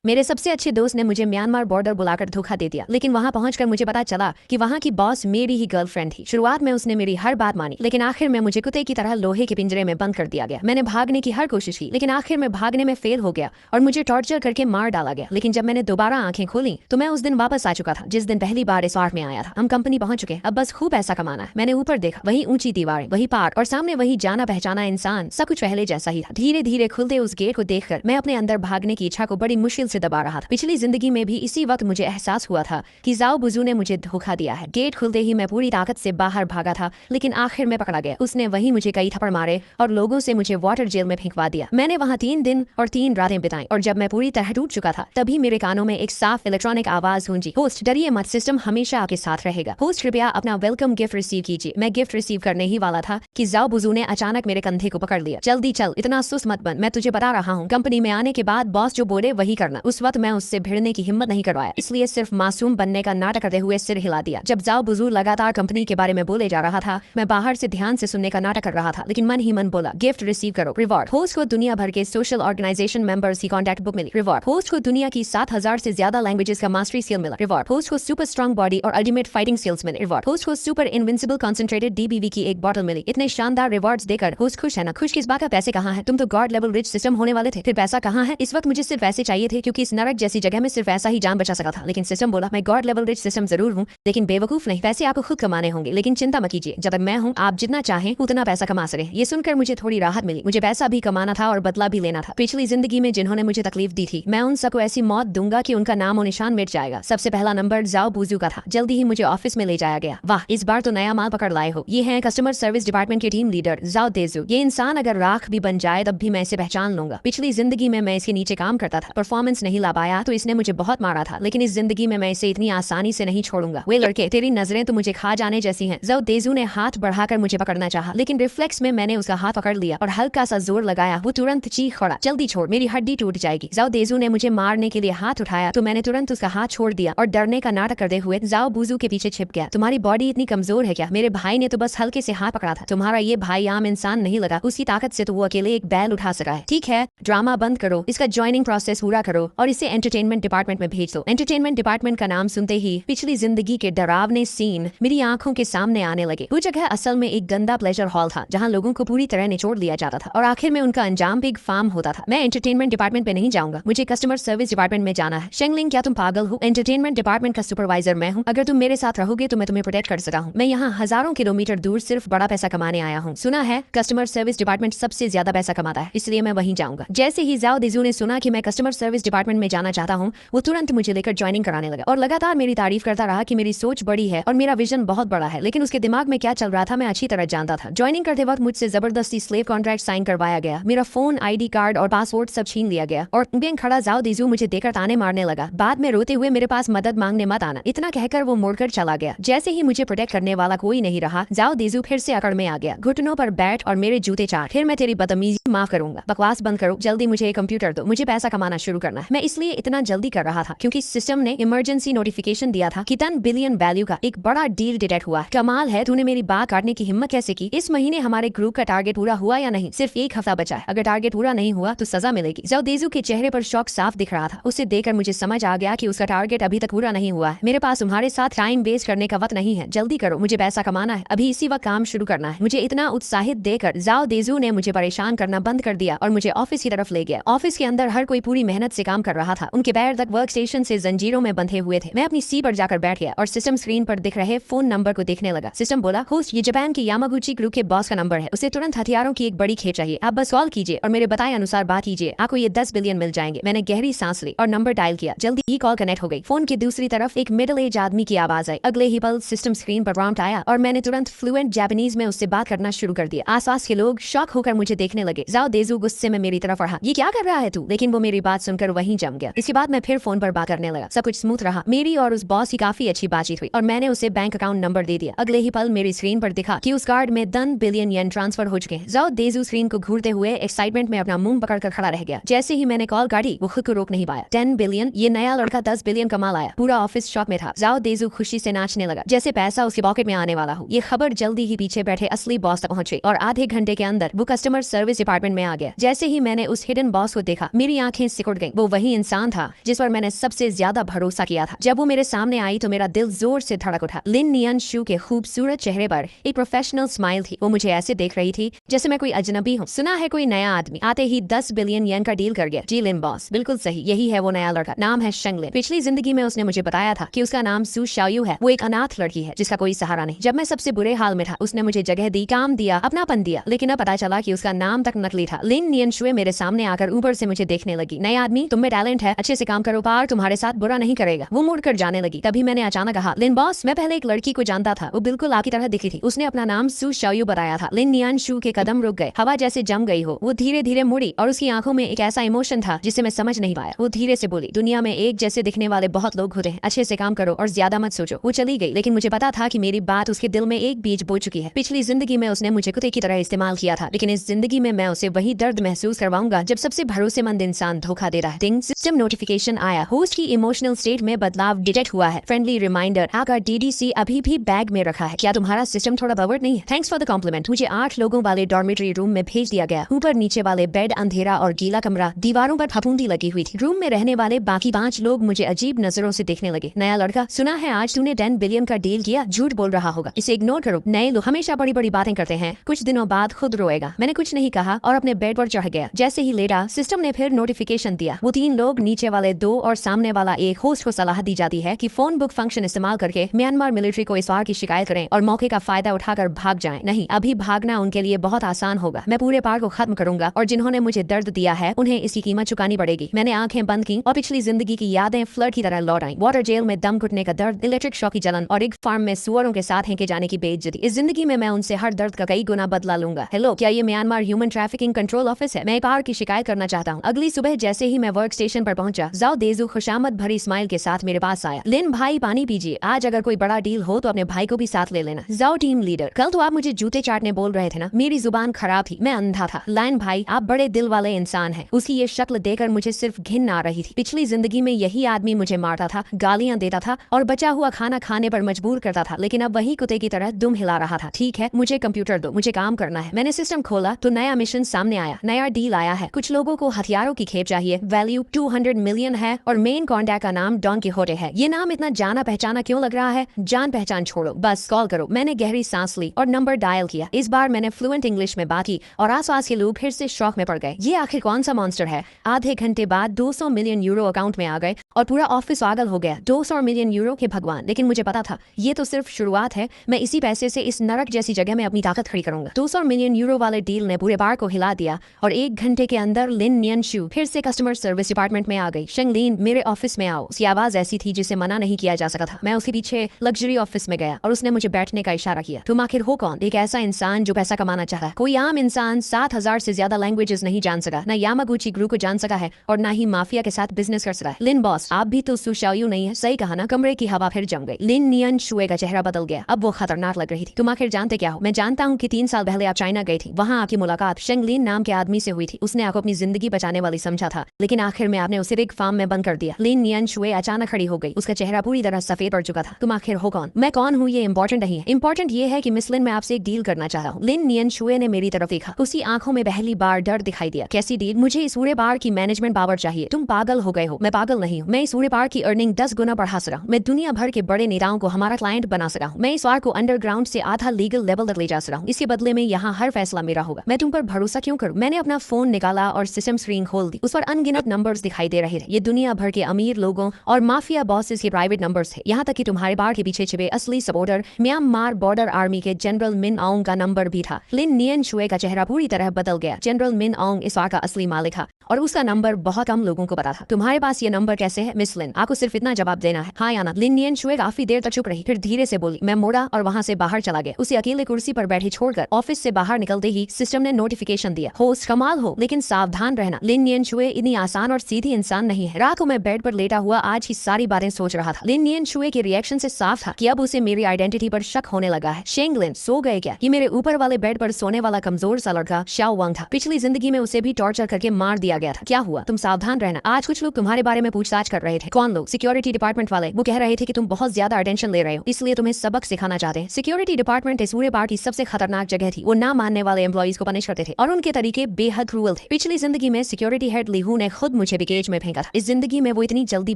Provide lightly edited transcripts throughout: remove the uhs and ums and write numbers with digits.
मेरे सबसे अच्छे दोस्त ने मुझे म्यांमार बॉर्डर बुलाकर धोखा दे दिया, लेकिन वहाँ पहुंचकर मुझे पता चला कि वहाँ की बॉस मेरी ही गर्लफ्रेंड थी। शुरुआत में उसने मेरी हर बात मानी, लेकिन आखिर में मुझे कुत्ते की तरह लोहे के पिंजरे में बंद कर दिया गया। मैंने भागने की हर कोशिश की, लेकिन आखिर में भागने में फेल हो गया और मुझे टॉर्चर करके मार डाला गया। लेकिन जब मैंने दोबारा आंखें खोली तो मैं उस दिन वापस आ चुका था जिस दिन पहली बार इस आर्ट में आया था। हम कंपनी पहुंच चुके, अब बस खूब पैसा कमाना है। मैंने ऊपर देखा, वही ऊंची दीवारें, वही पार्क और सामने वही जाना पहचाना इंसान। सब कुछ पहले जैसा ही था। धीरे धीरे खुलते उस गेट को देखकर मैं अपने अंदर भागने की इच्छा को बड़ी मुश्किल से दबा रहा था। पिछली जिंदगी में भी इसी वक्त मुझे एहसास हुआ था कि जाओ बुजू ने मुझे धोखा दिया है। गेट खुलते ही मैं पूरी ताकत से बाहर भागा था, लेकिन आखिर में पकड़ा गया। उसने वही मुझे कई थप्पड़ मारे और लोगों से मुझे वाटर जेल में फेंकवा दिया। मैंने वहाँ 3 दिन और 3 रातें बिताई और जब मैं पूरी तरह टूट चुका था तभी मेरे कानों में एक साफ इलेक्ट्रॉनिक आवाज गूंजी, होस्ट डरिए मत, सिस्टम हमेशा आपके साथ रहेगा। होस्ट कृपया अपना वेलकम गिफ्ट रिसीव कीजिए। मैं गिफ्ट रिसीव करने ही वाला था कि जाओ बुजू ने अचानक मेरे कंधे को पकड़ लिया। जल्दी चल, इतना सुस्त मत बन, मैं तुझे बता रहा हूँ। कंपनी में आने के बाद बॉस जो बोले वही करना। उस वक्त मैं उससे भिड़ने की हिम्मत नहीं करवाया, इसलिए सिर्फ मासूम बनने का नाटक करते हुए सिर हिला दिया। जब जाओ बुजू लगातार कंपनी के बारे में बोले जा रहा था, मैं बाहर से ध्यान से सुनने का नाटक कर रहा था, लेकिन मन ही मन बोला गिफ्ट रिसीव करो, रिवॉर्ड। होस्ट को दुनिया भर के सोशल ऑर्गेनाइजेशन मेंबर्स की कॉन्टैक्ट बुक मिली, रिवॉर्ड। होस्ट को दुनिया की 7000 से ज्यादा लैंग्वेजेस का मास्टरी स्किल मिला, रिवॉर्ड। होस्ट को सुपर स्ट्रॉन्ग बॉडी और अल्टीमेट फाइटिंग स्किल्स मिले, रिवॉर्ड। होस्ट को सुपर इनविंसिबल कंसंट्रेटेड डीबीवी की एक बॉटल मिली। इतने शानदार रिवॉर्ड्स देकर होस्ट खुश है ना? खुश किस बात का? पैसे कहाँ हैं? तुम तो गॉड लेवल रिच सिस्टम होने वाले थे, फिर पैसा कहाँ है? इस वक्त मुझे सिर्फ पैसे चाहिए थे, क्योंकि इस नरक जैसी जगह में सिर्फ ऐसा ही जान बचा सका था। लेकिन सिस्टम बोला मैं गॉड लेवल रिच सिस्टम जरूर हूँ, लेकिन बेवकूफ नहीं। पैसे आपको खुद कमाने होंगे, लेकिन चिंता मत कीजिए, जब तक मैं हूँ आप जितना चाहें उतना पैसा कमा सके। ये सुनकर मुझे थोड़ी राहत मिली। मुझे पैसा भी कमाना था और बदला भी लेना था। पिछली जिंदगी में जिन्होंने मुझे तकलीफ दी थी, मैं उन सबको ऐसी मौत दूंगा कि उनका नाम और निशान मिट जाएगा। सबसे पहला नंबर जाओ बुजू का था। जल्दी ही मुझे ऑफिस में ले जाया गया। वाह, इस बार तो नया माल पकड़ लाए हो। ये है कस्टमर सर्विस डिपार्टमेंट के टीम लीडर जाओ देजू। ये इंसान अगर राख भी बन जाए तब भी मैं इसे पहचान लूंगा। पिछली जिंदगी में मैं इसके नीचे काम करता था, परफॉर्मेंस नहीं ला पाया तो इसने मुझे बहुत मारा था, लेकिन इस जिंदगी में मैं इसे इतनी आसानी से नहीं छोड़ूंगा। वे लड़के, तेरी नजरें तो मुझे खा जाने जैसी हैं। जाओ देजू ने हाथ बढ़ाकर मुझे पकड़ना चाहा, लेकिन रिफ्लेक्स में मैंने उसका हाथ पकड़ लिया और हल्का सा जोर लगाया। वो तुरंत चीख पड़ा, जल्दी छोड़, मेरी हड्डी टूट जाएगी। जाओ देजू ने मुझे मारने के लिए हाथ उठाया तो मैंने तुरंत उसका हाथ छोड़ दिया और डरने का नाटक करते हुए जाओ बुजू के पीछे छिप गया। तुम्हारी बॉडी इतनी कमजोर है क्या? मेरे भाई ने तो बस हल्के से हाथ पकड़ा था। तुम्हारा ये भाई आम इंसान नहीं लगा, उसकी ताकत से तो वो अकेले एक बैल उठा सका है। ठीक है, ड्रामा बंद करो, इसका ज्वाइनिंग प्रोसेस पूरा करो और इसे एंटरटेनमेंट डिपार्टमेंट में भेज दो। एंटरटेनमेंट डिपार्टमेंट का नाम सुनते ही पिछली जिंदगी के डरावने सीन मेरी आंखों के सामने आने लगे। वो जगह असल में एक गंदा प्लेजर हॉल था जहाँ लोगों को पूरी तरह निचोड़ लिया जाता था और आखिर में उनका अंजाम बिग फार्म होता था। मैं एंटरटेनमेंट डिपार्टमेंट में नहीं जाऊंगा, मुझे कस्टमर सर्विस डिपार्टमेंट में जाना है। शेंगलिंग, क्या तुम पागल हो? एंटरटेनमेंट डिपार्टमेंट का सुपरवाइजर मैं हूँ। अगर तुम मेरे साथ रहोगे तो मैं तुम्हें प्रोटेक्ट कर सकता हूँ। मैं यहाँ हजारों किलोमीटर दूर सिर्फ बड़ा पैसा कमाने आया हूँ। सुना है कस्टमर सर्विस डिपार्टमेंट सबसे ज्यादा पैसा कमाता है, इसलिए मैं वहीं जाऊंगा। जैसे ही जाओ देजू ने सुना कि मैं कस्टमर सर्विस डिपार्टमेंट में जाना चाहता हूँ, वो तुरंत मुझे लेकर ज्वाइनिंग कराने लगा और लगातार मेरी तारीफ करता रहा कि मेरी सोच बड़ी है और मेरा विजन बहुत बड़ा है। लेकिन उसके दिमाग में क्या चल रहा था मैं अच्छी तरह जानता था। ज्वाइनिंग करते वक्त मुझसे जबरदस्ती स्लेव कॉन्ट्रैक्ट साइन करवाया गया। मेरा फोन, आईडी कार्ड और पासपोर्ट सब छीन लिया गया और बेंग खड़ा जाओ देजू मुझे देकर ताने मारने लगा। बाद में रोते हुए मेरे पास मदद मांगने मत आना, इतना कहकर वो मुड़कर चला गया। जैसे ही मुझे प्रोटेक्ट करने वाला कोई नहीं रहा, जाओ देजू फिर से अकड़ में आ गया। घुटनों पर बैठ और मेरे जूते चाट, फिर मैं तेरी बदतमीजी माफ करूंगा। बकवास बंद करो, जल्दी मुझे एक कंप्यूटर दो, मुझे पैसा कमाना शुरू करना है। मैं इसलिए इतना जल्दी कर रहा था क्योंकि सिस्टम ने इमरजेंसी नोटिफिकेशन दिया था कि 10 बिलियन वैल्यू का एक बड़ा डील डिटेक्ट हुआ। कमाल है, तूने मेरी बात काटने की हिम्मत कैसे की? इस महीने हमारे ग्रुप का टारगेट पूरा हुआ या नहीं? सिर्फ 1 हफ्ता बचा है, अगर टारगेट पूरा नहीं हुआ तो सजा मिलेगी। जाओ देजू के चेहरे पर शौक साफ दिख रहा था। उसे देखकर मुझे समझ आ गया कि उसका टारगेट अभी तक पूरा नहीं हुआ है। मेरे पास तुम्हारे साथ टाइम वेस्ट करने का वक्त नहीं है, जल्दी करो, मुझे पैसा कमाना है, अभी इसी वक्त काम शुरू करना है। मुझे इतना उत्साहित देकर जाओ देजू ने मुझे परेशान करना बंद कर दिया और मुझे ऑफिस की तरफ ले गया। ऑफिस के अंदर हर कोई पूरी मेहनत से काम कर रहा था। उनके पैर तक वर्क स्टेशन से जंजीरों में बंधे हुए थे। मैं अपनी सीट पर जाकर बैठ गया और सिस्टम स्क्रीन पर दिख रहे फोन नंबर को देखने लगा। सिस्टम बोला, होस्ट ये जापान की यामागुची ग्रुप के बॉस का नंबर है, उसे तुरंत हथियारों की एक बड़ी खेप चाहिए। आप बस कॉल कीजिए और मेरे बताए अनुसार बात कीजिए, आपको ये 10 बिलियन मिल जाएंगे। मैंने गहरी सांस ली और नंबर डायल किया। जल्दी ही कॉल कनेक्ट हो गई। फोन की दूसरी तरफ एक मिडिल एज आदमी की आवाज आई। अगले ही पल सिस्टम स्क्रीन पर प्रॉम्प्ट आया और मैंने तुरंत फ्लुएंट जापानीज में उससे बात करना शुरू कर दिया। आसपास के लोग शॉक होकर मुझे देखने लगे। जाओ देजू गुस्से में मेरी तरफ बढ़ा, ये क्या कर रहा है तू? लेकिन वो मेरी बात सुनकर वहीं जम गया। इसके बाद मैं फिर फोन पर बात करने लगा। सब कुछ स्मूथ रहा। मेरी और उस बॉस की काफी अच्छी बातचीत हुई और मैंने उसे बैंक अकाउंट नंबर दे दिया। अगले ही पल मेरी स्क्रीन पर दिखा कि उस कार्ड में 10 बिलियन येन ट्रांसफर हो चुके हैं। जाओ देजू स्क्रीन को घूरते हुए एक्साइटमेंट में अपना मुंह पकड़कर खड़ा रह गया। जैसे ही मैंने कॉल काटी वो खुद को रोक नहीं पाया। 10 बिलियन, ये नया लड़का 10 बिलियन कमा लाया। पूरा ऑफिस शॉक में था। जाओ देजू खुशी से नाचने लगा जैसे पैसा उसके पॉकेट में आने वाला हो। ये खबर जल्दी ही पीछे बैठे असली बॉस तक पहुंची और आधे घंटे के अंदर वो कस्टमर सर्विस डिपार्टमेंट में आ गया। जैसे ही मैंने उस हिडन बॉस को देखा मेरी आंखें सिकुड़ गईं। वो वही इंसान था जिस पर मैंने सबसे ज्यादा भरोसा किया था। जब वो मेरे सामने आई तो मेरा दिल जोर से धड़क उठा। लिन नियन शू के खूबसूरत चेहरे पर एक प्रोफेशनल स्माइल थी। वो मुझे ऐसे देख रही थी जैसे मैं कोई अजनबी हूँ। सुना है कोई नया आदमी आते ही 10 बिलियन येन का डील कर गया। जी लिन बॉस, बिल्कुल सही, यही है वो नया लड़का। नाम है शेंग लिन। पिछली जिंदगी में उसने मुझे बताया था कि उसका नाम सू शाओयू है। वो एक अनाथ लड़की है जिसका कोई सहारा नहीं। जब मैं सबसे बुरे हाल में था उसने मुझे जगह दी, काम दिया, अपनापन दिया। लेकिन अब पता चला कि उसका नाम तक नकली था। लिन नियन शुए मेरे सामने आकर ऊपर से मुझे देखने लगी। नया आदमी, तुम में टैलेंट है, अच्छे से काम करो, पार तुम्हारे साथ बुरा नहीं करेगा। वो मुड़कर जाने लगी। तभी मैंने अचानक कहा, लिन बॉस, मैं पहले एक लड़की को जानता था, वो बिल्कुल आपकी तरह दिखी थी। उसने अपना नाम सू शाओयू बताया था। लिन नियन शू के कदम रुक गए, हवा जैसे जम गई हो। वो धीरे धीरे मुड़ी और उसकी आंखों में एक ऐसा इमोशन था जिसे मैं समझ नहीं पाया। वो धीरे से बोली, दुनिया में एक जैसे दिखने वाले बहुत लोग होते हैं, अच्छे से काम करो और ज्यादा मत सोचो। वो चली गई, लेकिन मुझे पता था कि मेरी बात उसके दिल में एक बीज बो चुकी है। पिछली जिंदगी में उसने मुझे कुत्ते की तरह इस्तेमाल किया था, लेकिन इस जिंदगी में मैं उसे वही दर्द महसूस करवाऊंगा जब सबसे भरोसेमंद इंसान धोखा दे रहा है। टिंग, सिस्टम नोटिफिकेशन आया। होस्ट की इमोशनल स्टेट में बदलाव डिटेक्ट हुआ है। फ्रेंडली रिमाइंडर, आपका डीडीसी अभी भी बैग में रखा है। क्या तुम्हारा सिस्टम थोड़ा बवर्ड नहीं है? Thanks for the compliment. मुझे 8 लोगों वाले डॉर्मेटरी रूम में भेज दिया गया। ऊपर नीचे वाले बेड अंधेरा और गीला कमरा, दीवारों पर फफूंदी लगी हुई थी। रूम में रहने वाले बाकी 5 लोग मुझे अजीब नजरों से देखने लगे। नया लड़का, सुना है आज तूने 10 बिलियन का डील किया। झूठ बोल रहा होगा, इसे इग्नोर करो। नए लोग हमेशा बड़ी बड़ी बातें करते हैं, कुछ दिनों बाद खुद रोएगा। मैंने कुछ नहीं कहा और अपने बेड पर चढ़ गया। जैसे ही लेटा, सिस्टम ने फिर नोटिफिकेशन दिया। वो 3 लोग, नीचे वाले 2 और सामने वाला एक। होस्ट को सलाह दी जाती है कि फोन बुक फंक्शन इस्तेमाल करके म्यांमार मिलिट्री को इस वार की शिकायत करें और मौके का फायदा उठाकर भाग जाएं। नहीं, अभी भागना उनके लिए बहुत आसान होगा। मैं पूरे पार को खत्म करूंगा और जिन्होंने मुझे दर्द दिया है उन्हें इसकी कीमत चुकानी पड़ेगी। मैंने आंखें बंद की और पिछली जिंदगी की यादें फ्लड की तरह लौट आई। वाटर जेल में दम घुटने का दर्द, इलेक्ट्रिक शॉक की जलन और एक फार्म में सुअरों के साथ हेंके जाने की बेइज्जती। इस जिंदगी में मैं उनसे हर दर्द का कई गुना बदला लूंगा। हेलो, क्या ये Myanmar human trafficking control office है? मैं कार की शिकायत करना चाहता हूँ। अगली सुबह जैसे ही मैं वर्क स्टेशन पर पहुंचा, जाओ देजू खुशामद भरी स्माइल के साथ मेरे पास आया। लिन भाई, पानी पीजिए। आज अगर कोई बड़ा डील हो तो अपने भाई को भी साथ ले लेना। जाओ टीम लीडर, कल तो आप मुझे जूते चाटने बोल रहे थे ना? मेरी जुबान खराब थी, मैं अंधा था। लाइन भाई, आप बड़े दिल वाले इंसान हैं। उसकी ये शक्ल देखकर मुझे सिर्फ घिन आ रही थी। पिछली जिंदगी में यही आदमी मुझे मारता था, गालियां देता था और बचा हुआ खाना खाने पर मजबूर करता था, लेकिन अब वही कुत्ते की तरह दुम हिला रहा था। ठीक है, मुझे कंप्यूटर दो, मुझे काम करना है। मैंने सिस्टम खोला तो नया मिशन सामने आया, नया डील आया है। कुछ लोगों को हथियारों की खेप चाहिए, वैल्यू 200 मिलियन है और मेन कॉन्टैक्ट का नाम डॉन किहोटे है। ये नाम इतना जाना पहचाना क्यों लग रहा है? जान पहचान छोड़ो, बस कॉल करो। मैंने गहरी सांस ली और नंबर डायल किया। इस बार मैंने फ्लुएंट इंग्लिश में बात की और आसपास के लोग फिर से शौक में पड़ गए। ये आखिर कौन सा मॉन्स्टर है? आधे घंटे बाद 200 मिलियन यूरो अकाउंट में आ गए और पूरा ऑफिस पागल हो गया। 200 मिलियन यूरो के भगवान! लेकिन मुझे पता था ये तो सिर्फ शुरुआत है। मैं इसी पैसे से इस नरक जैसी जगह में अपनी ताकत खड़ी करूंगा। 200 मिलियन यूरो वाले डील ने पूरे बार को हिला दिया और 1 घंटे के अंदर लिन नियन शू फिर से कस्टमर सर्विस डिपार्टमेंट में आ गई। शेंग लिन, मेरे ऑफिस में आओ। उसकी आवाज ऐसी थी जिसे मना नहीं किया जा सकता था। मैं उसके पीछे लग्जरी ऑफिस में गया और उसने मुझे बैठने का इशारा किया। तुम आखिर हो कौन? एक ऐसा इंसान जो पैसा कमाना चाहता है। कोई आम इंसान 7000 से ज्यादा लैंग्वेजेस नहीं जान सका, न यामागुची ग्रू को जान सका है और ना ही माफिया के साथ बिजनेस कर सका है। लिन बॉस, आप भी तो सू शाओयू नहीं है। सही कहा ना? कमरे की हवा फिर जम गई। लिन नियन शुए का चेहरा बदल गया। अब वो खतरनाक लग रही थी। तुम आखिर जानते क्या हो? मैं जानता हूँ कि 3 साल पहले आप चाइना गई थी। वहाँ आपकी मुलाकात शेंग लिन नाम के आदमी से हुई थी। उसने आपको अपनी जिंदगी बचाने वाली समझा था, लेकिन आखिर में आपने उसे एक फार्म में बंद कर दिया। लिन नियन शुए अचानक खड़ी हो गई। उसका चेहरा पूरी तरह सफेद पड़ चुका था। तुम आखिर हो कौन? मैं कौन हूँ ये इंपॉर्टेंट नहीं है। इंपॉर्टेंट ये है कि मिस लिन, मैं आपसे एक डील करना चाहता हूँ। लिन नियन शुए ने मेरी तरफ देखा। उसकी आंखों में पहली बार डर दिखाई दिया। कैसी डील? मुझे इस पूरे बार की मैनेजमेंट पावर चाहिए। तुम पागल हो गए हो? मैं पागल नहीं हूँ। मैं इस पूरे बार की अर्निंग 10 गुना बढ़ा सका हूँ। मैं दुनिया भर के बड़े नेताओं को हमारा क्लाइंट बना सका हूँ। मैं इस बार को अंडरग्राउंड से आधा लीगल लेवल तक ले जा सका हूँ। इसके बदले में यहाँ हर फैसला मेरा होगा। मैं तुम पर भरोसा क्यों करूँ? मैंने अपना फोन निकाला और सिस्टम स्क्रीन खोल दी। उस पर अनगिनत नंबर्स दिखाई दे रहे थे। ये दुनिया भर के अमीर लोगों और माफिया बॉसेस के प्राइवेट नंबर्स थे। यहाँ तक कि तुम्हारे बार के पीछे छिपे असली सपोर्टर म्यांमार बॉर्डर आर्मी के जनरल मिन आउंग का नंबर भी था। लिन नियन शुए का चेहरा पूरी तरह बदल गया। जनरल मिन आउंग इस बार का असली मालिक था और उसका नंबर बहुत कम लोगों को पता था। तुम्हारे पास ये नंबर कैसे है? मिस लिन, आपको सिर्फ इतना जवाब देना है, हाँ या ना। लिन नियन शुए काफी देर तक चुप रही, फिर धीरे से बोली। मैं मुड़ा और वहाँ से बाहर चला गया। उसे अकेले कुर्सी पर बैठी छोड़कर ऑफिस से बाहर निकलते ही सिस्टम ने नोटिफिकेशन दिया। होस्ट, कमाल हो, लेकिन सावधान रहना। लिन नियन शुए इतनी आसान और सीधी इंसान नहीं है। रात को मैं बेड पर लेटा हुआ आज की सारी बातें सोच रहा था। लिन नियन शुए के रिएक्शन से साफ था कि अब उसे मेरी आइडेंटिटी पर शक होने लगा है। शेंग लिन, सो गए क्या? ये मेरे ऊपर वाले बेड पर सोने वाला कमजोर सा लड़का शाओ वांग था। पिछली जिंदगी में उसे भी टॉर्चर करके मार दिया गया था। क्या हुआ? तुम सावधान रहना। आज कुछ लोग तुम्हारे बारे में पूछताछ कर रहे थे। कौन लोग? सिक्योरिटी डिपार्टमेंट वाले। वो कह रहे थे कि तुम बहुत ज्यादा अटेंशन ले रहे हो, इसलिए तुम्हें सबक सिखाना चाहते हैं। सिक्योरिटी डिपार्टमेंट इस पूरे पार्ट की सबसे खतरनाक जगह थी। वो ना मानने वाले एम्प्लॉइज को पनिश करते थे और उनके तरीके बेहद क्रूअल थे। पिछली जिंदगी में सिक्योरिटी हेड लिहू ने खुद मुझे भी केज में फेंका था। इस जिंदगी में वो इतनी जल्दी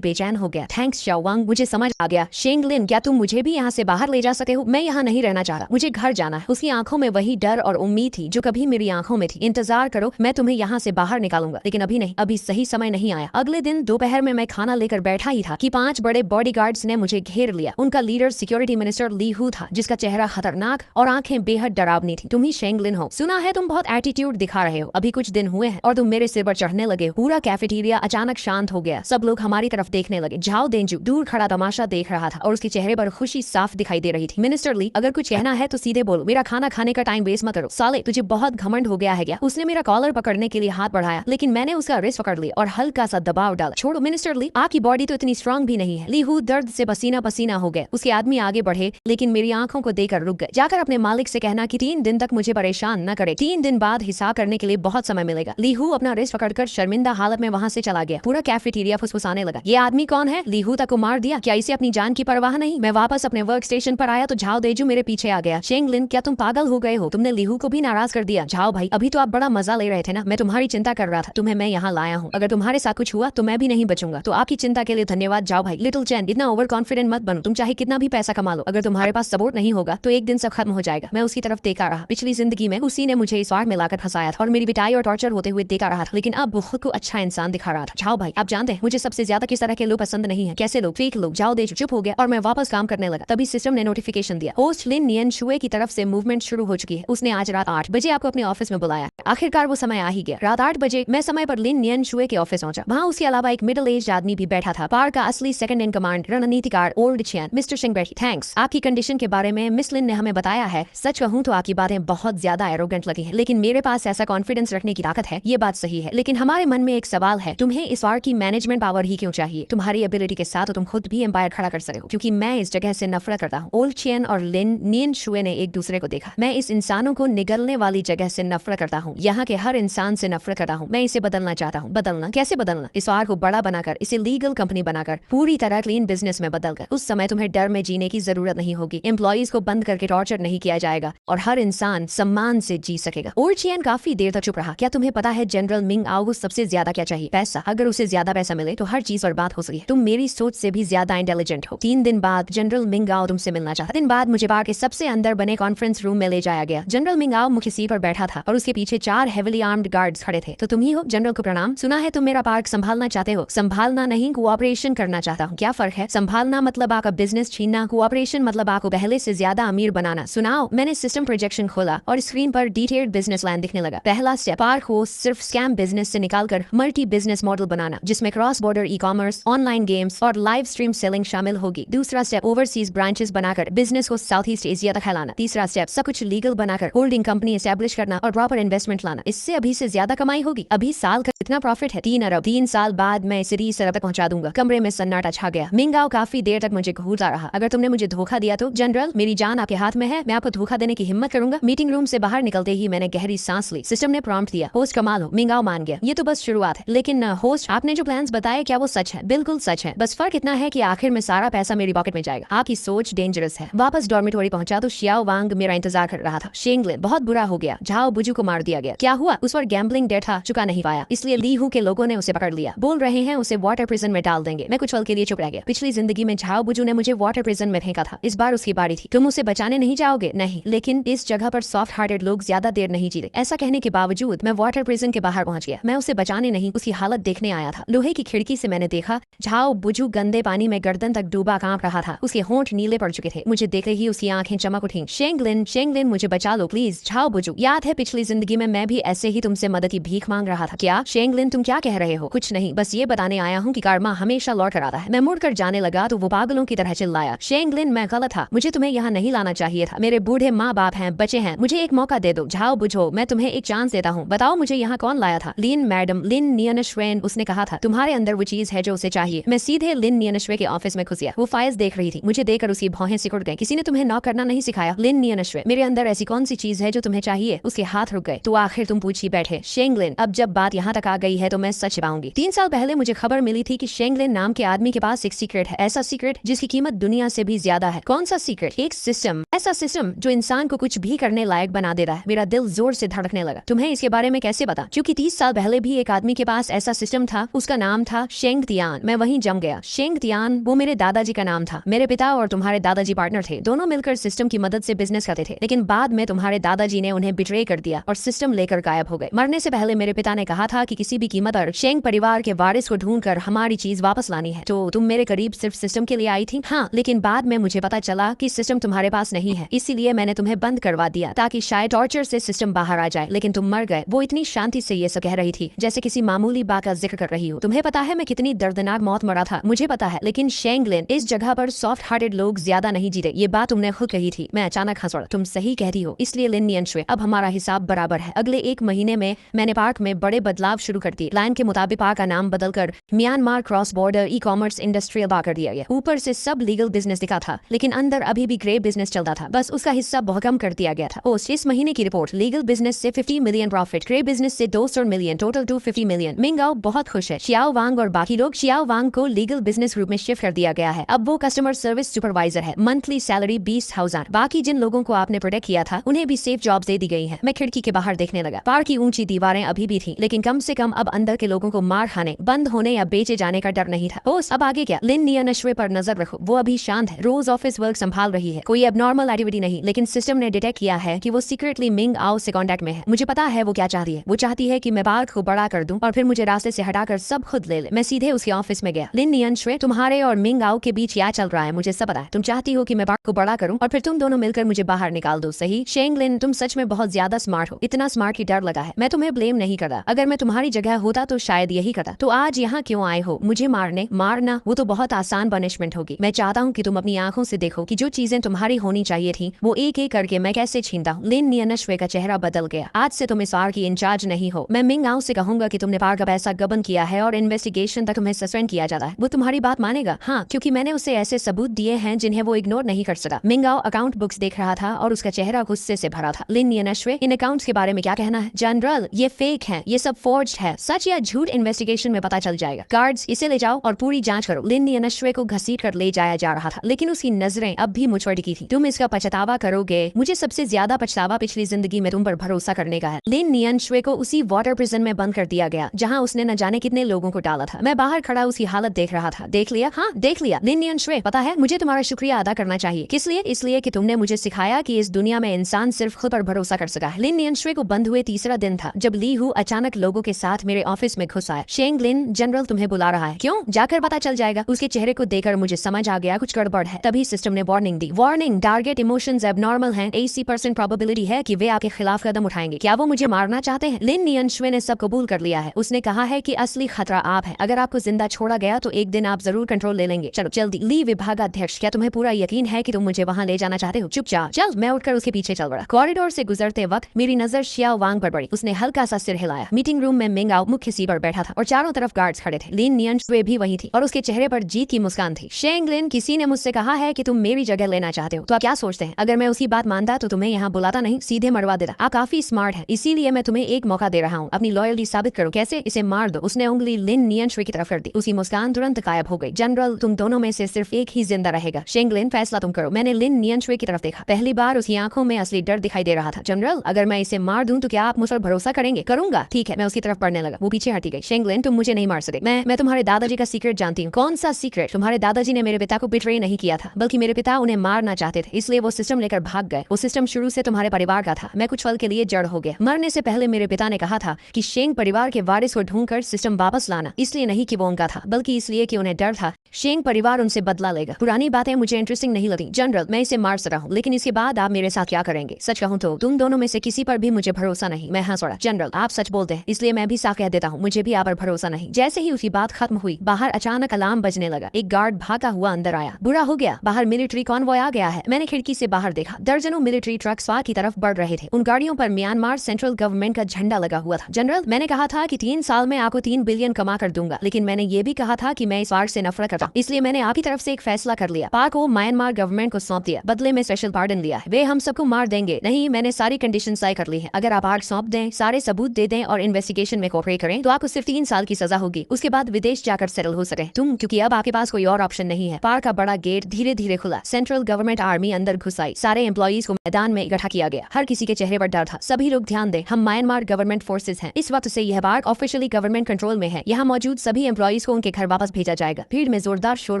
बेचैन हो गया। थैंक्स शाओ वांग, मुझे समझ आ गया। शेंगलिन, क्या तुम मुझे भी यहाँ से बाहर ले जा सके हो? मैं यहाँ नहीं रहना चाह रहा, मुझे घर जाना है। उसकी आंखों में वही डर और उम्मीद थी जो कभी मेरी आंखों में थी। इंतजार करो, मैं तुम्हें यहाँ से बाहर निकालूंगा, लेकिन अभी नहीं, अभी सही समय नहीं आया। अगले दिन दोपहर में मैं खाना लेकर बैठा ही था कि 5 बड़े बॉडीगार्ड्स ने मुझे घेर लिया। उनका लीडर सिक्योरिटी मिनिस्टर ली हू था, जिसका चेहरा खतरनाक और आंखें बेहद डरावनी थी। तुम ही शेंगलिन हो, सुना है तुम बहुत एटीट्यूड दिखा रहे हो। अभी कुछ दिन हुए हैं और तुम मेरे सिर पर चढ़ने लगे हो। पूरा कैफेटेरिया अचानक शांत हो गया। सब लोग हमारी तरफ देखने लगे। झाओ देंजू दूर खड़ा तमाशा देख रहा था और उसके चेहरे पर खुशी साफ दिखाई दे रही थी। मिनिस्टर ली, अगर कुछ कहना है तो सीधे बोलो, मेरा खाना खाने का टाइम वेस्ट मत करो। साले, तुझे बहुत घमंड हो गया है क्या? उसने मेरा कॉलर पकड़ने के लिए हाथ बढ़ाया, लेकिन मैंने उसका रिस्ट पकड़ लिया और हल्का सा दबाव डाला। छोड़ो मिनिस्टर ली, आपकी बॉडी तो इतनी स्ट्रांग भी नहीं है। ली हू दर्द से पसीना पसीना हो गए। उसके आदमी आगे बढ़े, लेकिन मेरी आंखों को देखकर रुक गए। जाकर अपने मालिक से कहना कि 3 दिन तक मुझे परेशान न करे, 3 दिन बाद हिसाब करने के लिए बहुत समय मिलेगा। ली हू अपना रिस्ट पकड़कर शर्मिंदा हालत में वहाँ से चला गया। पूरा कैफेटेरिया फुसफुसाने लगा, ये आदमी कौन है? ली हू तक को मार दिया क्या? इसे अपनी जान की परवाह नहीं? मैं वापस अपने वर्क स्टेशन पर आया तो झाओ देजू मेरे पीछे आ गया। शेंगलिन, क्या तुम पागल हो गए हो? तुमने ली हू को भी नाराज कर दिया। झाओ भाई, अभी तो आप बड़ा मजा ले रहे थे ना, मैं तुम्हारी चिंता कर रहा था, तुम्हें मैं यहाँ लाया हूँ। अगर तुम्हारे साथ कुछ हुआ तो मैं भी नहीं बचूंगा। तो आपकी चिंता के लिए धन्यवाद जाओ भाई। लिटिल चैन, इतना ओवर कॉन्फिडेंट मत बनो। तुम चाहे कितना भी पैसा कमा लो, अगर तुम्हारे पास सपोर्ट नहीं होगा तो एक दिन सब खत्म हो जाएगा। मैं उसकी तरफ देखा रहा। पिछली जिंदगी में उसी ने मुझे इस वार में लाकर फंसाया था और मेरी पिटाई और टॉर्चर होते हुए देखा रहा था, लेकिन अब वो खुद को अच्छा इंसान दिखा रहा था। जाओ भाई, आप जानते हैं मुझे सबसे ज्यादा किस तरह के लोग पसंद नहीं है। कैसे लोग? फेक लोग। जाओ देजू चुप हो गया और मैं वापस काम करने लगा। तभी सिस्टम ने नोटिफिकेशन दिया, होस्ट लिन नियन शुए की तरफ से मूवमेंट शुरू हो चुकी है। उसने आज रात 8 बजे आपको अपने ऑफिस में बुलाया। आखिरकार वो समय आ ही गया। रात 8 बजे मैं समय पर लिन नियन शुए के ऑफिस पहुंचा। वहाँ उसके अलावा एक मिडिल एज आदमी भी बैठा था। पार का असली सेकंड इन कमांड रणनीतिकार ओल्ड चैन मिस्टर सिंह बैठी। थैंक्स, आपकी कंडीशन के बारे में मिस लिन ने हमें बताया है। सच कहूँ तो आपकी बातें बहुत ज्यादा एरोगेंट लगी है, लेकिन मेरे पास ऐसा कॉन्फिडेंस रखने की ताकत है, ये बात सही है। लेकिन हमारे मन में एक सवाल है, तुम्हें इस वार की मैनेजमेंट पावर ही क्यों चाहिए? तुम्हारी एबिलिटी के साथ तो तुम खुद भी एम्पायर खड़ा कर सकते हो, क्योंकि मैं इस जगह से नफरत करता हूँ। ओल्ड चैन और लिन नियन शुए ने एक दूसरे को देखा। मैं इस इंसानों को निगलने वाली जगह से नफरत करता हूँ। यहाँ के हर इंसान से नफरत करता हूँ। मैं इसे बदलना चाहता हूँ। बदलना? कैसे बदलना? इस वार को बड़ा बनाकर, इसे लीगल कंपनी बनाकर, पूरी तरह क्लीन बिजनेस में बदलकर। उस समय तुम्हें डर में जीने की जरूरत नहीं होगी। एम्प्लॉइज को बंद करके टॉर्चर नहीं किया जाएगा और हर इंसान सम्मान से जी सकेगा। ओल्ड चैन काफी देर तक चुप रहा। क्या तुम्हें पता है जनरल मिंग आओ को सबसे ज्यादा क्या चाहिए? पैसा। अगर उसे ज्यादा पैसा मिले तो हर चीज बर्बाद हो सके। तुम मेरी सोच से भी ज्यादा इंटेलिजेंट हो। 3 दिन बाद जनरल मिंग आओ तुमसे मिलना चाहता। दिन बाद मुझे पार्क के सबसे अंदर बने कॉन्फ्रेंस रूम में ले जाया गया। जनरल मिंग आओ मुख्य सीट पर बैठा था और उसके पीछे 4 हेविली आर्म्ड गार्ड्स खड़े थे। तो तुम ही हो? जनरल को प्रणाम। सुना है तुम मेरा पार्क संभालना चाहते हो। संभालना नहीं, कोऑपरेशन करना चाहता हूँ। क्या फर्क है? संभालना मतलब आपका बिजनेस छीनना, कोऑपरेशन मतलब आपको पहले से ज्यादा अमीर बनाना। सुनाओ। मैंने सिस्टम प्रोजेक्शन खोला और स्क्रीन पर डिटेल्ड बिजनेस प्लान दिखने लगा। पहला स्टेप, पार्क को सिर्फ स्कैम बिजनेस से निकालकर मल्टी बिजनेस मॉडल बनाना, जिसमें cross border e commerce, online games और लाइव स्ट्रीम सेलिंग शामिल होगी। दूसरा स्टेप, ओवरसीज ब्रांचेस बनाकर बिजनेस को साउथ ईस्ट एशिया तक फैलाना। तीसरा स्टेप, सब कुछ लीगल बनाकर होल्डिंग कंपनी एस्टैब्लिश करना और प्रॉपर इन्वेस्टमेंट लाना। इससे अभी से ज्यादा कमाई होगी। अभी साल का कितना प्रॉफिट है? 3 अरब। 3 साल बाद मैं इसे 30 अरब तक पहुंचा दूंगा। कमरे में सन्नाटा छा गया। मिंगाओ काफी देर तक मुझे घूरता रहा। अगर तुमने मुझे धोखा दिया तो जनरल, मेरी जान आपके हाथ में है, मैं आपको धोखा देने की हिम्मत करूंगा? मीटिंग रूम से बाहर निकलते ही मैंने गहरी सांस ली। सिस्टम ने प्रॉम्प्ट दिया, होस्ट कमाल हो। मिंगाओ मान गया। ये तो बस शुरुआत है। लेकिन होस्ट, आपने जो प्लान्स बताए क्या वो सच है? बिल्कुल सच है। बस फर्क इतना है कि आखिर में सारा पैसा मेरी पॉकेट में जाएगा। आपकी सोच डेंजरस है। वापस डॉर्मेटोरी पहुंचा तो शियाओ वांग मेरा इंतजार कर रहा था। शेंगलिन, बहुत बुरा हो गया। झाओ बुजू को मार दिया गया। क्या हुआ? उस पर गैम्बलिंग डेट था, चुका नहीं पाया, इसलिए ली हू के लोगों ने उसे पकड़ लिया। बोल रहे हैं उसे वाटर प्रिजन में डाल देंगे। मैं कुछ पल के लिए चुप रह गया। पिछली जिंदगी में झाओ बुजू ने मुझे वाटर प्रिजन में फेंका था। इस बार उसकी बारी थी। तुम उसे बचाने नहीं जाओगे? नहीं, लेकिन इस जगह पर सॉफ्ट हार्टेड लोग ज्यादा देर नहीं जीते। ऐसा कहने के बावजूद मैं वाटर प्रिजन के बाहर पहुंच गया। मैं उसे बचाने नहीं, उसकी हालत देखने आया था। लोहे की खिड़की से मैंने देखा झाओ बुजू गंदे पानी में गर्दन तक डूबा कांप रहा था। उसके होंठ नीले पड़ चुके थे। मुझे देखते ही उसकी आंखें चमक उठी। शेंगलिन, शेंगलिन, मुझे बचा लो प्लीज। झाओ बुजू, याद है पिछली जिंदगी में मैं भी ऐसे ही तुमसे मदद की भीख मांग रहा था। क्या? शेंगलिन, तुम क्या कह रहे हो? कुछ नहीं, बस ये बताने आया हूँ कि कर्मा हमेशा लौट कर आता है। मैं मुड़कर जाने लगा तो वो पागलों की तरह चिल्लाया, शेंगलिन, मैं गलत था, मुझे तुम्हें यहाँ नहीं लाना चाहिए था। मेरे बूढ़े माँ बाप हैं, बच्चे हैं, मुझे एक मौका दे दो। झाओ बुझो, मैं तुम्हें एक चांस देता हूँ। बताओ मुझे यहाँ कौन लाया था? लिन मैडम, लिन नियनश्वेन, उसने कहा था तुम्हारे अंदर वो चीज है जो उसे चाहिए। मैं सीधे लिन नियनश्वे के ऑफिस में घुस गया। वो फाइल्स देख रही थी। मुझे देखकर उसकी भौहें सिकुड़ गई। किसी ने तुम्हें नॉक करना नहीं सिखाया? लिन नियनश्वे, मेरे अंदर ऐसी कौन सी चीज है जो तुम्हें चाहिए? उसके हाथ रुक गए। तो आखिर तुम पूछ ही बैठे। शेंगलिन, अब जब बात यहाँ तक आ गई है तो मैं सच पाऊंगी। 3 साल पहले मुझे खबर मिली थी कि शेंगलिन नाम के आदमी के पास एक सीक्रेट है। ऐसा सीक्रेट जिसकी कीमत दुनिया से भी ज्यादा है। कौन सा सीक्रेट? एक सिस्टम, ऐसा सिस्टम जो इंसान को कुछ भी करने लायक बना देता है। मेरा दिल जोर से धड़कने लगा। तुम्हें इसके बारे में कैसे पता? क्योंकि 30 साल पहले भी एक आदमी के पास पास ऐसा सिस्टम था, उसका नाम था शेंग तियान। मैं वहीं जम गया। शेंग तियान वो मेरे दादाजी का नाम था। मेरे पिता और तुम्हारे दादाजी पार्टनर थे, दोनों मिलकर सिस्टम की मदद से बिजनेस करते थे, लेकिन बाद में तुम्हारे दादाजी ने उन्हें बिट्रे कर दिया और सिस्टम लेकर गायब हो गए। मरने से पहले मेरे पिता ने कहा था कि किसी भी कीमत पर शेंग परिवार के वारिस को ढूंढकर हमारी चीज वापस लानी है। तो तुम मेरे करीब सिर्फ सिस्टम के लिए आई थी? हाँ, लेकिन बाद में मुझे पता चला कि सिस्टम तुम्हारे पास नहीं है, इसीलिए मैंने तुम्हें बंद करवा दिया ताकि शायद टॉर्चर से सिस्टम बाहर आ जाए, लेकिन तुम मर गए। वो इतनी शांति से ये सब कह रही थी जैसे किसी मामूली बात का जिक्र कर रही हो। तुम्हें पता है मैं कितनी दर्दनाक मौत मरा था? मुझे पता है, लेकिन शेंग लिन, इस जगह पर सॉफ्ट हार्टेड लोग ज्यादा नहीं जीते। ये बात तुमने खुद कही थी। मैं अचानक हंस पड़ा। तुम सही कहती हो, इसलिए लिन नियंशवे, अब हमारा हिसाब बराबर है। अगले 1 महीने में मैंने पार्क में बड़े बदलाव शुरू कर दिए। प्लान के मुताबिक पार्क का नाम बदलकर Myanmar cross border e commerce industrial park कर दिया गया। ऊपर से सब लीगल बिजनेस दिखा था, लेकिन अंदर अभी भी ग्रे बिजनेस चलता था, बस उसका हिस्सा बहुत कम कर दिया गया था। पोस्ट इस महीने की रिपोर्ट, लीगल बिजनेस से 50 मिलियन प्रॉफिट, ग्रे बिजनेस से 200 मिलियन, टोटल 250 मिलियन। मिंगाओ बहुत खुश है। शियाओ वांग और बाकी लोग, शियाओ वांग को लीगल बिजनेस ग्रुप में शिफ्ट कर दिया गया है। अब वो कस्टमर सर्विस सुपरवाइजर है, मंथली सैलरी 20,000। बाकी जिन लोगों को आपने प्रोटेक्ट किया था उन्हें भी सेफ जॉब्स दे दी गई है। मैं खिड़की के बाहर देखने लगा। पार्क की ऊंची दीवारें अभी भी थी, लेकिन कम से कम अब अंदर के लोगों को मार खाने, बंद होने या बेचे जाने का डर नहीं था। बॉस अब आगे क्या? लिन नियनशवे पर नजर रखो, वो अभी शांत है, रोज ऑफिस वर्क संभाल रही है, कोई एबनॉर्मल एक्टिविटी नहीं, लेकिन सिस्टम ने डिटेक्ट किया है कि वो सीक्रेटली मिंग आओ से कांटेक्ट में है। मुझे पता है वो क्या चाहती है। वो चाहती है कि मैं पार्क को बड़ा कर दूं और फिर मुझे रास्ते से हटाकर सब खुद ले ले। मैं सीधे उसके ऑफिस में गया। लिन नियनशवे, तुम्हारे और मिंग आओ के बीच क्या चल रहा है मुझे सब पता है। तुम चाहती हो कि मैं पार्क को बड़ा करूं और फिर तुम दोनों मिलकर मुझे बाहर निकाल दो, सही? शेंग लिन, तुम सच में बहुत ज्यादा स्मार्ट हो, इतना स्मार्ट की डर लगा है। मैं तुम्हें ब्लेम नहीं करता, अगर मैं तुम्हारी जगह होता तो शायद यही करता। तो आज यहाँ क्यों आए हो? मुझे मारने? मारना वो तो बहुत आसान पनिशमेंट होगी। मैं चाहता हूँ कि तुम अपनी आंखों से देखो कि जो चीजें तुम्हारी होनी चाहिए थी वो एक एक करके मैं कैसे छीनता हूँ। लिन नियनशवे का चेहरा बदल गया। आज से तुम इस पार्क की इंचार्ज नहीं हो। मैं मिंग आओ से कहूंगा कि तुमने पार्क का पैसा गबन किया है और इन्वेस्टिगेशन तक तुम्हें सस्पेंड किया जाता है। वो तुम्हारी बात मानेगा? हाँ, क्योंकि मैंने उसे ऐसे सबूत दिए हैं जिन्हें वो इग्नोर नहीं कर सका। मिंग आओ अकाउंट बुक्स देख रहा था और उसका चेहरा गुस्से से भरा था। लिन नियनशवे, इन अकाउंट्स के बारे में क्या कहना है? जनरल, ये फेक है, ये सब फोर्ज्ड है। सच या झूठ इन्वेस्टिगेशन में पता चल जाएगा। गार्ड्स, इसे ले जाओ और पूरी जांच करो। लिन नियनशवे को घसीट कर ले जाया जा रहा था, लेकिन उसकी नजरें अब भी मुझ पर टिकी थी। तुम इसका पछतावा करोगे। मुझे सबसे ज्यादा पछतावा पिछली जिंदगी में तुम पर भरोसा करने का है। लिन नियनशवे को उसी वाटर प्रिजन में बंद कर दिया गया जहाँ उसने न जाने कितने लोगों को डाला था। मैं बाहर खड़ा उसकी हालत देख रहा था। देख लिया? हाँ, देख लिया। लिन नियनशवे, पता है मुझे तुम्हारा शुक्रिया अदा करना चाहिए। किस लिए? इसलिए कि तुमने मुझे सिखाया कि इस दुनिया में इंसान सिर्फ खुद पर भरोसा कर सका है। लिन नियनशवे को बंद हुए तीसरा दिन था जब ली हु अचानक लोगों के साथ मेरे ऑफिस में घुस आया। शेंग लिन, जनरल तुम्हें बुला रहा है। क्यों? जाकर पता चल जाएगा। उसके चेहरे को देखकर मुझे समझ आ गया कुछ गड़बड़ है। तभी सिस्टम ने वार्निंग दी। वार्निंग, टारगेट इमोशंस एबनॉर्मल हैं, 80% प्रोबेबिलिटी है कि वे आपके खिलाफ कदम उठाएंगे। क्या वो मुझे मारना चाहते हैं? लिन नियनशवे ने सब कबूल कर लिया है। उसने कहा है कि असली खतरा आप है। अगर आपको जिंदा छोड़ा गया तो एक दिन आप जरूर कंट्रोल ले लेंगे। चलो जल्दी। ली विभागाध्यक्ष, क्या तुम्हें पूरा यकीन है कि तुम मुझे वहाँ ले जाना चाहते हो? चुपचाप चल। मैं उठकर उसके पीछे चल पड़ा। कॉरिडोर से गुजरते वक्त मेरी नजर शियाओ वांग पर पड़ी। उसने हल्का सा सिर हिलाया। मीटिंग रूम में मिंग आओ मुख्य सीट पर बैठा था और चारों तरफ गार्ड्स खड़े थे। लिन नियनशवे भी वही थी और उसके चेहरे पर जीत की मुस्कान थी। शेंग लिन, किसी ने मुझसे कहा है कि तुम मेरी जगह लेना चाहते हो, तो आप क्या सोचते हैं? अगर मैं उसकी बात मानता तो तुम्हें यहाँ बुलाता नहीं, सीधे मरवा देता। आप काफी स्मार्ट है, इसीलिए मैं तुम्हें एक मौका दे रहा हूँ। अपनी लॉयल्टी साबित करो। कैसे? इसे मार दो। उसने उंगली लिन नियनशवे की तरफ कर दी। उसकी मुस्कान तुरंत गायब हो गई। जनरल, तुम दोनों में से सिर्फ एक ही जिंदा रहेगा। शेंग लिन, फैसला तुम करो। मैंने लिन नियनशवे की तरफ देखा। पहली बार उसकी आंखों में असली डर दिखाई दे रहा था। जनरल, अगर मैं इसे मार दूं तो क्या आप मुझ पर भरोसा करेंगे? करूंगा। ठीक है। मैं उसकी तरफ पढ़ने लगा। वो पीछे हटी गई। शेंग लिन, तुम मुझे नहीं मार सकते। मैं तुम्हारे दादाजी का सीक्रेट जानती हूँ। कौन सा सीक्रेट? तुम्हारे दादाजी ने मेरे पिता को बिट्रे नहीं किया था, बल्कि मेरे पिता उन्हें मारना चाहते थे, इसलिए वो सिस्टम लेकर भाग गए। वो सिस्टम शुरू से तुम्हारे परिवार का था। मैं कुछ पल के लिए जड़ हो गया। मरने से पहले मेरे पिता ने कहा था कि शेंग परिवार के वारिस को ढूंढकर सिस्टम वापस लाना, इसलिए नहीं कि वो उनका था, बल्कि इसलिए कि उन्हें डर था शेंग परिवार उनसे बदला लेगा। पुरानी बातें मुझे इंटरेस्टिंग नहीं लगती। जनरल, मैं इसे मार सकता हूँ, लेकिन इसके बाद आप मेरे साथ क्या करेंगे? सच कहूँ तो तुम दोनों में से किसी पर भी मुझे भरोसा नहीं। मैं हंस पड़ा। जनरल, आप सच बोलते हैं, इसलिए मैं भी साफ कह देता हूँ, मुझे भी आप पर भरोसा नहीं। जैसे ही उसकी बात खत्म हुई, बाहर अचानक अलार्म बजने लगा। एक गार्ड भागा हुआ अंदर आया। बुरा हो गया, बाहर मिलिट्री कॉन्वॉय आ गया है। मैंने खिड़की से बाहर देखा। दर्जनों मिलिट्री ट्रक स्वार की तरफ बढ़ रहे थे। उन गाड़ियों पर म्यांमार सेंट्रल गवर्नमेंट का झंडा लगा हुआ था। जनरल, मैंने कहा था कि 3 साल में आपको 3 बिलियन कमा कर दूंगा, लेकिन मैंने ये भी कहा था कि मैं इस वार से नफरत करता हूं, इसलिए मैंने आपकी तरफ से एक फैसला कर लिया। पाक को म्यांमार गवर्नमेंट को सौंप दिया, बदले में स्पेशल पार्डन लिया है। वे हम सबको मार देंगे। नहीं, मैंने सारी कंडीशन तय कर ली है। अगर आप पाक सौंप दें, सारे सबूत दे दें और इन्वेस्टिगेशन में कोऑपरेट करें तो आपको सिर्फ 3 साल की सजा होगी। उसके बाद विदेश जाकर सेटल हो सके तुम, क्योंकि अब आपके पास कोई और ऑप्शन नहीं है। पार्क का बड़ा गेट धीरे धीरे खुला। सेंट्रल गवर्नमेंट आर्मी अंदर घुस आई। सारे एम्प्लॉइज को मैदान में इकट्ठा किया गया। हर किसी के चेहरे पर डर था। सभी लोग ध्यान दें, हम म्यांमार गवर्नमेंट फोर्सेस हैं। इस वक्त से यह park official officially government control में है। यहाँ मौजूद सभी एम्प्लॉइज को उनके घर वापस भेजा जाएगा। भीड़ में जोरदार शोर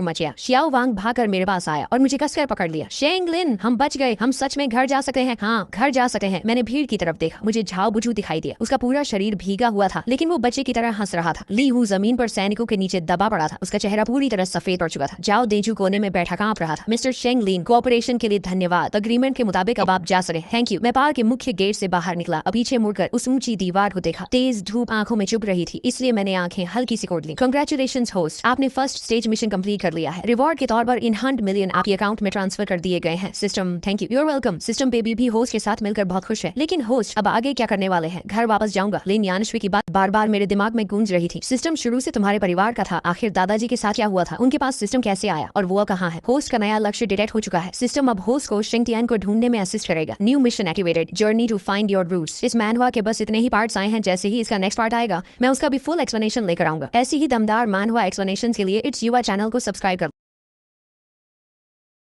मचा। शियाओ वांग भागकर मेरे पास आया और मुझे कसकर पकड़ लिया। शेंग लिन, हम बच गए, हम सच में घर जा सकते हैं। हाँ, घर जा सकते हैं। मैंने भीड़ की तरफ देखा, मुझे झाओ बुझू दिखाई दिया। उसका पूरा शरीर भीगा हुआ था, लेकिन वो बच्चे की तरह हंस रहा था। ली हु जमीन पर सैनिकों के नीचे दबा पड़ा था। उसका चेहरा पूरी तरह सफेद पड़ चुका था। जाओ देजू कोने में बैठा कांप रहा था। मिस्टर शेंग लिन, कोऑपरेशन के लिए धन्यवाद। अग्रीमेंट के मुताबिक अब आप जा सकते। Thank you. मैं पार्क के मुख्य गेट से बाहर निकला और पीछे मुड़कर उस ऊंची दीवार को देखा। तेज धूप आंखों में चुभ रही थी, इसलिए मैंने आंखें हल्की सी खोल ली। कांग्रेचुलेशंस होस्ट, आपने फर्स्ट स्टेज मिशन कंप्लीट कर लिया है। रिवॉर्ड के तौर पर इन 100 मिलियन आपके अकाउंट में ट्रांसफर कर दिए गए हैं। System, thank you. You're welcome. System baby भी होस्ट के साथ मिलकर बहुत खुश है। लेकिन होस्ट, अब आगे क्या करने वाले हैं? घर वापस जाऊंगा। लेन यानश्वी की बात बार बार मेरे दिमाग में गूंज रही थी। सिस्टम शुरू से तुम्हारे परिवार का था, आखिर दादाजी के साथ क्या हुआ था? उनके पास सिस्टम कैसे आया और वो कहाँ है? होस्ट का नया लक्ष्य डिटेक्ट हो चुका है। सिस्टम अब होस्ट को शिंगटियान को ढूंढने में असिस्ट करेगा। New mission activated, journey to find your roots. इस मैनवा के बस इतने ही पार्ट्स आए हैं। जैसे ही इसका नेक्स्ट पार्ट आएगा, मैं उसका भी फुल एक्सप्लेनेशन लेकर आऊंगा। ऐसी ही दमदार मैनवा एक्सप्लेनेशन के लिए इट्स युवा चैनल को सब्सक्राइब कर